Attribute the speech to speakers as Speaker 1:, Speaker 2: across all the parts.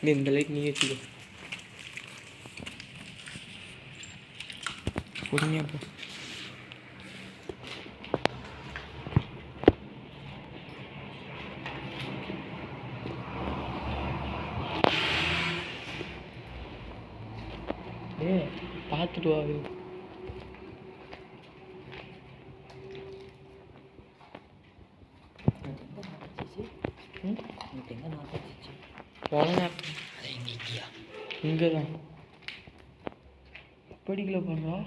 Speaker 1: இந்த லைட் நீ வச்சுக்கோ. பொறுமையா போ. பார்த்துட்டு வா. இங்கே தான் படிக்கல பண்ணுறா.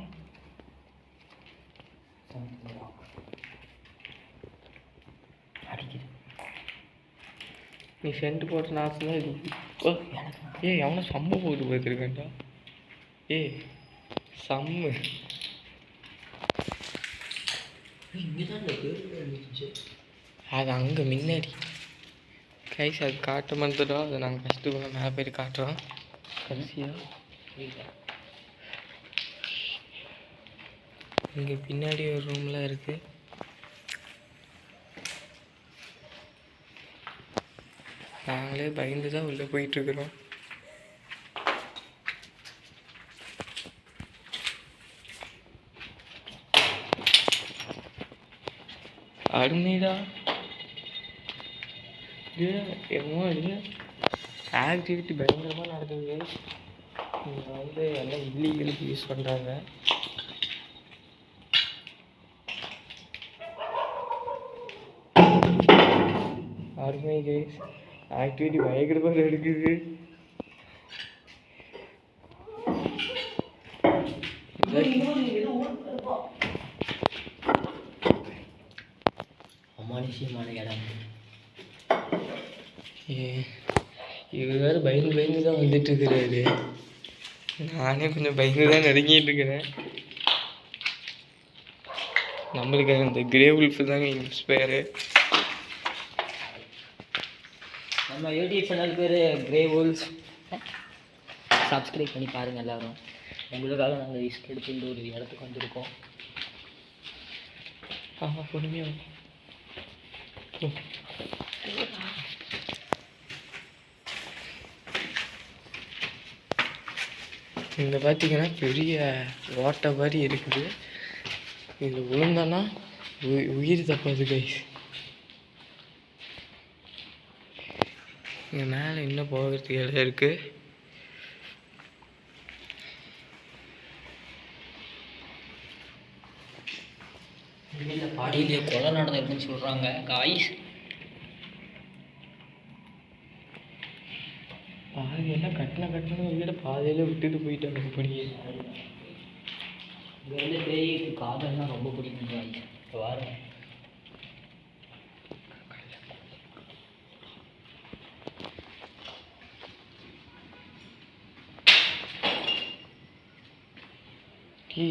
Speaker 1: நீ சென்ட் போட்ட நாசம் தான் இது. எவனை சம்ம போட்டு பார்த்துருக்கேன்டா. சம்மு அது அங்கே முன்னாடி கைஸ் அது காட்ட மறந்துட்டோம். அதை நாங்கள் ஃபஸ்ட்டு மேலே போய்ட்டு காட்டுறோம். கடைசியாக இங்கே பின்னாடி ஒரு ரூம்லாம் இருக்குது. நாங்களே பயந்து தான் உள்ளே போயிட்டுருக்குறோம். அருமைடா. எவ்வளோ இது ஆக்டிவிட்டி பயங்கரமாக நடக்குது. இங்கே வந்து எல்லாம் இல்லீகலுக்கு யூஸ் பண்ணுறாங்க. அருமை கைஸ், ஆக்டிவிட்டி பயங்கரமாக நடக்குது. அமானுஷ்யமான இடம். இவர் வேறு பயந்து பயந்து தான் வந்துட்டு இருக்கிறாரு. நானே கொஞ்சம் பயந்து தான் நடுங்கிட்டு இருக்கிறேன். நம்மளுக்கு அந்த கிரே உல்ஃப் தாங்க இன்ஸ்பயரு.
Speaker 2: நம்ம யூடியூப் சேனல் பேர் கிரே உல்ஃப். சப்ஸ்கிரைப் பண்ணி பாருங்கள் எல்லோரும். உங்களுக்காக நாங்கள் ரிஸ்க் எடுத்து இந்த ஒரு இடத்துக்கு வந்திருக்கோம்.
Speaker 1: பொறுமையாக இங்கே பார்த்தீங்கன்னா பெரிய ஓட்டை மாதிரி இருக்குது. இது விழுந்தோன்னா உயிர் தப்பாது கைஸ். இங்கே மேலே இன்னும் போகிறதுக்கு இடம் இருக்குது.
Speaker 2: பாடியிலேயே கொலை நடந்திருக்குன்னு சொல்கிறாங்க காய்ஸ்.
Speaker 1: பாதி எல்லாம் கட்டின வீட பாதையில விட்டுட்டு போயிட்டாங்க. அப்படியே
Speaker 2: இங்கே வந்து பேய்க்கு காதல்லாம் ரொம்ப பிடிக்கும் காய்ஸ். இப்போ வாருங்க.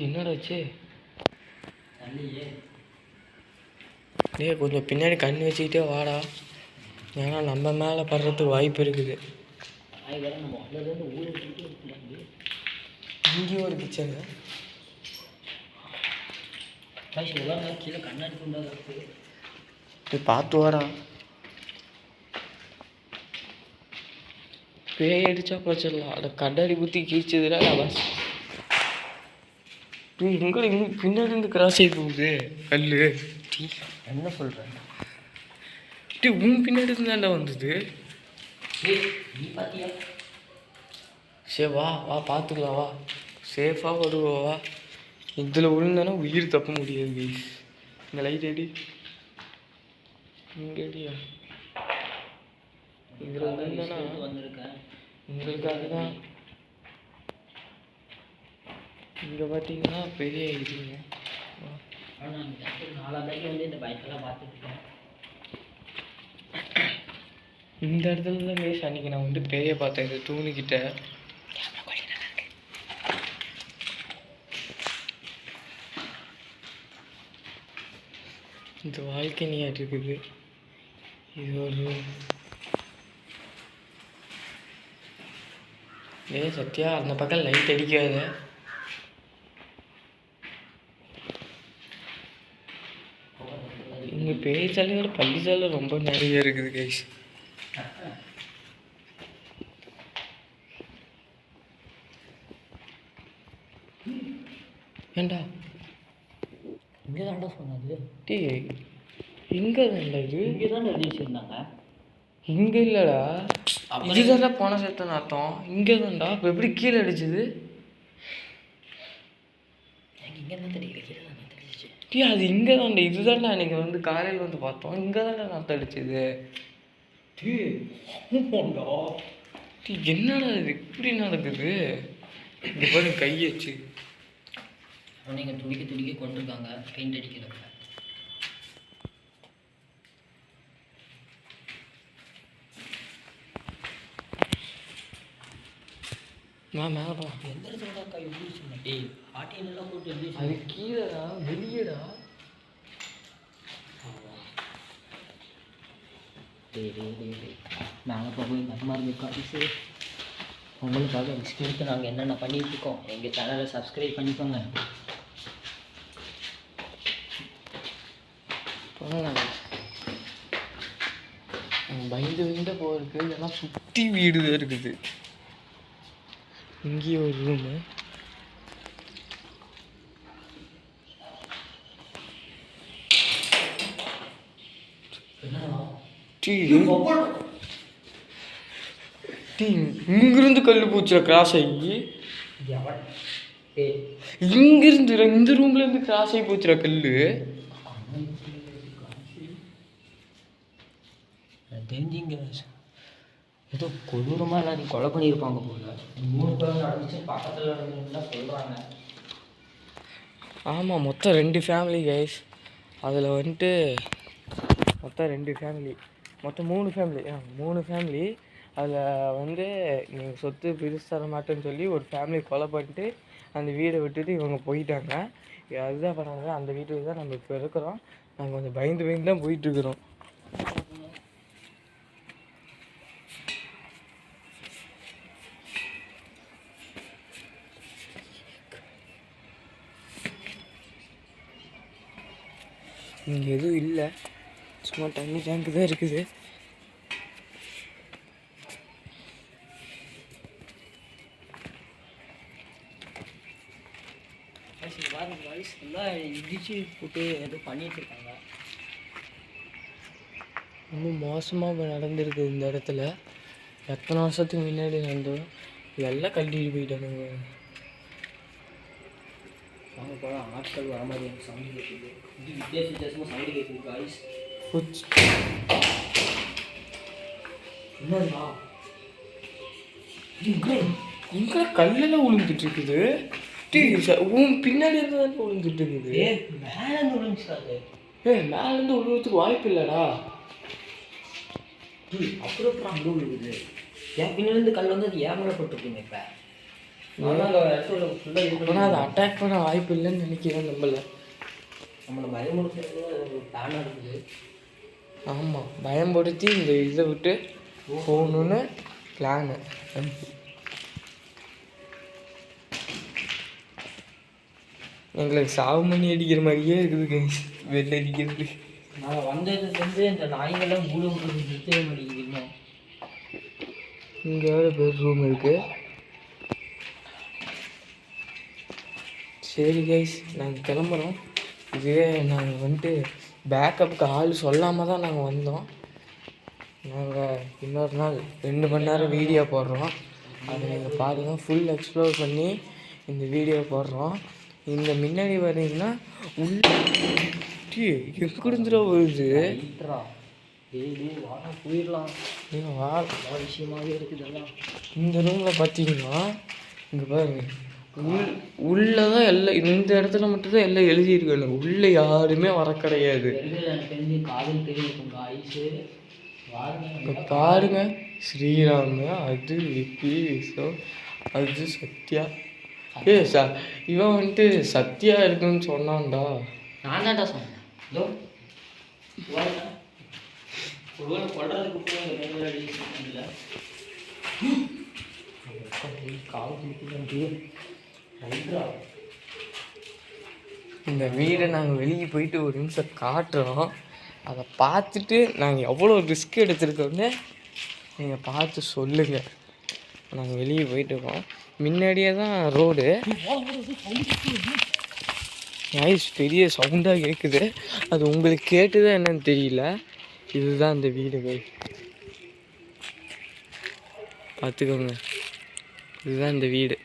Speaker 1: என்னடா வச்சு கொஞ்சம் பின்னாடி கண் வச்சுக்கிட்டே வாடா. ஏன்னா நம்ம மேலே படுறதுக்கு வாய்ப்பு இருக்குது. இங்கேயும் ஒரு கிச்சன்.
Speaker 2: கீழே கண்ணாடி கொண்டாது
Speaker 1: போய் பார்த்து வாடா. பேய் அடிச்சா பிரச்சனை. அதை கண்ணாடி குத்தி கீழ்ச்சதுல பஸ் எங்களை பின்னாடி இருந்து கிராஸ் ஆகி போகுது கல்.
Speaker 2: என்ன சொல்கிறேன்?
Speaker 1: உன் பின்னாடி இருந்தாண்டா வந்தது.
Speaker 2: நீ பார்த்தியா?
Speaker 1: சரி வா வா பார்த்துக்கலாம் வா. சேஃபாக வருவா வா. இதில் விழுந்தானா உயிர் தப்ப முடியாது கைஸ். இந்த லைட் அடி. இங்கே அடியா. இதில் விழுந்தானா
Speaker 2: வந்திருக்கேன்
Speaker 1: உங்களுக்காக தான். இங்கே பார்த்தீங்கன்னா பெரிய இதுங்க.
Speaker 2: ஆனால் 4 வந்து இந்த பைக்கெல்லாம் பார்த்துருக்கேன்.
Speaker 1: இந்த இடத்துல தான் கைஸ் அன்றைக்கி நான் வந்து பேயை பார்த்தேன். இது தூணிக்கிட்ட. இந்த வாழ்க்கை நீயாட்டு இருக்குது. இது ஒரு சத்யா அந்த பக்கம் லைட் அடிக்காத. இங்கே பேய் சாலையோட பள்ளி சாலை ரொம்ப நிறைய இருக்குது கைஸ். ஏண்டா
Speaker 2: இங்கே தான்டா சொன்னது.
Speaker 1: டீ இங்கே தான்டா இது.
Speaker 2: இங்கே தான் எழுதி வச்சுருந்தாங்க.
Speaker 1: இங்கே இல்லைடா, இதுதான்டா போன சத்தம் அர்த்தம். இங்கே தான்டா. இப்போ எப்படி கீழே அடிச்சுது?
Speaker 2: எனக்கு இங்கே தான் தெரியல, கீழே தான் தெரிஞ்சிச்சு.
Speaker 1: டீ அது இங்கே தான்டா. இதுதான்டா அன்றைக்கி வந்து காலையில் வந்து பார்த்தோம். இங்கே தான்டா நாற்றம் அடிச்சுது.
Speaker 2: டீ
Speaker 1: டீ என்னடா இது இப்படி நடக்குது? இந்த பாரு கை வச்சு
Speaker 2: நீங்கள் துடிக்க துடிக்க கொண்டிருக்காங்க பெயிண்ட் அடிக்கிறப்ப.
Speaker 1: நான் மேலே போ.
Speaker 2: எந்த இடத்துல அக்கா எழுதி வச்சுருந்தேன்? டேய் ஆட்டியெல்லாம் போட்டு எழுதி
Speaker 1: அது கீழேடா, வெளியேடா.
Speaker 2: டேய் மேலே போய் பயமாக இருக்கு காசு. உங்களுக்காக ரிஸ்க் எடுத்து நாங்கள் என்னென்ன பண்ணிகிட்டு இருக்கோம். எங்கள் சேனலை சப்ஸ்கிரைப் பண்ணிக்கோங்க.
Speaker 1: பயந்து பயந்து போயிருக்கு. இதெல்லாம் சுற்றி வீடு தான் இருக்குது. இங்கேயும் ஒரு ரூமு. இங்கிருந்து கல் பூச்சில் கிராஸ் ஆகி இங்கிருந்து இந்த ரூம்ல இருந்து கிராஸ் ஆகி போச்சுடா கல்லு.
Speaker 2: தெரிஞ்சிங்க ஏதோ கொடூரமாக எல்லாரையும் கொலை பண்ணியிருப்பாங்க போல. 3 பேர் நடந்துச்சு, பக்கத்தில் நடந்துச்சுன்னா சொல்கிறாங்க.
Speaker 1: ஆமாம், மொத்தம் 2 ஃபேமிலி கைஸ். அதில் வந்துட்டு மொத்தம் 2 ஃபேமிலி, மொத்தம் 3 ஃபேமிலி. 3 ஃபேமிலி. அதில் வந்து நீங்கள் சொத்து பிரித்து தர மாட்டேன்னு சொல்லி ஒரு ஃபேமிலி கொலை பண்ணிட்டு அந்த வீடை விட்டுட்டு இவங்க போயிட்டாங்க. அதுதான் பண்ணாங்க. அந்த வீட்டுக்கு தான் நம்ம இப்போ இருக்கிறோம். நாங்கள் கொஞ்சம் பயந்து பயந்து தான் போயிட்டுருக்குறோம். இங்கே எதுவும் இல்லை, சும்மா தண்ணி டேங்கு தான் இருக்குது.
Speaker 2: எல்லாம் இடிச்சு போட்டு ஏதோ பண்ணிட்டு இருக்காங்க.
Speaker 1: ரொம்ப மோசமாக நடந்திருக்கு இந்த இடத்துல. எத்தனை வருஷத்துக்கு முன்னாடி நடந்தோம். எல்லாம் கட்டிட்டு போயிட்டானுங்க.
Speaker 2: அவங்க போல ஆட்கள் வர மாதிரி எனக்கு சவுண்டு கேட்குது. இது வித்தியாசமாக சவுண்டு கேட்குது காய்ஸ். என்னன்னா
Speaker 1: இங்கே கல்லெல்லாம் விழுந்துட்டு இருக்குது. உன் பின்னாடி இருந்து தான் விழுந்துட்டு இருக்குது.
Speaker 2: மேலேருந்து விழுந்துச்சாது.
Speaker 1: மேலேருந்து விழுறதுக்கு வாய்ப்பு இல்லைடா.
Speaker 2: அப்புறம் அங்கே விழுகுது. என் பின்னாலேருந்து கல் வந்து அது ஏன் மேலே போட்டுருக்கீங்க? இப்போ
Speaker 1: ஆனால் அதை அட்டாக் பண்ண வாய்ப்பு இல்லைன்னு நினைக்கிறேன்.
Speaker 2: நம்மளை பயமுறுத்துறது பிளானாக இருக்குது.
Speaker 1: ஆமாம், பயம்படுத்தி இந்த இதை விட்டு போகணுன்னு பிளானு. எங்களுக்கு சாவு மணி அடிக்கிற மாதிரியே இருக்குது வெளில அடிக்கிறது.
Speaker 2: நாங்கள் வந்ததுலேருந்து இந்த நாய்கள்லாம் மூலம் நிறுத்தவே மாட்டேங்குதுங்க.
Speaker 1: இங்கே எவ்வளோ பேர் ரூம் இருக்குது. சரி கைஸ், நாங்கள் கிளம்புறோம். இதுவே நாங்கள் வந்துட்டு பேக்கப்புக்கு ஆள் சொல்லாமல் தான் நாங்கள் வந்தோம். நாங்கள் இன்னொரு நாள் 2 மணி நேரம் வீடியோ போடுறோம். அதை நீங்கள் பாருங்கள். ஃபுல் எக்ஸ்ப்ளோர் பண்ணி இந்த வீடியோ போடுறோம். இந்த முன்னாடி பார்த்தீங்கன்னா எங்கிருந்துடா வருது.
Speaker 2: போயிடலாம்.
Speaker 1: விஷயமாகவே இருக்குதெல்லாம். இந்த ரூமில் பார்த்தீங்கன்னா இங்கே பாருங்க, உள்ளே தான் எல்லாம் இந்த இடத்துல மட்டும்தான் எல்லாம் எழுதியிருக்காங்க. உள்ளே யாருமே வர கிடையாது. இப்போ பாருங்க, ஸ்ரீராம், அது விக்கி, அது சத்யா. இவன் வந்துட்டு சத்யா இருக்குன்னு சொன்னான்டா.
Speaker 2: நான் தான்டா சொன்னேன்.
Speaker 1: இந்த வீடை நாங்கள் வெளியே போயிட்டு ஒரு நிமிஷம் காட்டுறோம். அதை பார்த்துட்டு நாங்கள் எவ்வளோ ரிஸ்க் எடுத்துருக்கோன்னு நீங்கள் பார்த்து சொல்லுங்கள். நாங்கள் வெளியே போயிட்டுருக்கோம். முன்னாடியே தான் ரோடு. நாய்ஸ் பெரிய சவுண்டாக கேட்குது. அது உங்களுக்கு கேட்டுதான் என்னன்னு தெரியல. இதுதான் அந்த வீடு கைஸ், பார்த்துக்கோங்க. இதுதான் இந்த வீடு.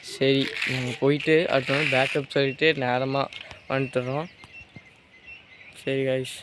Speaker 1: சரி, நாங்கள் போயிட்டு அடுத்த நாள் பேக்கப் சொல்லிவிட்டு நேரமாக வந்துட்டுறோம். சரி கைஸ்.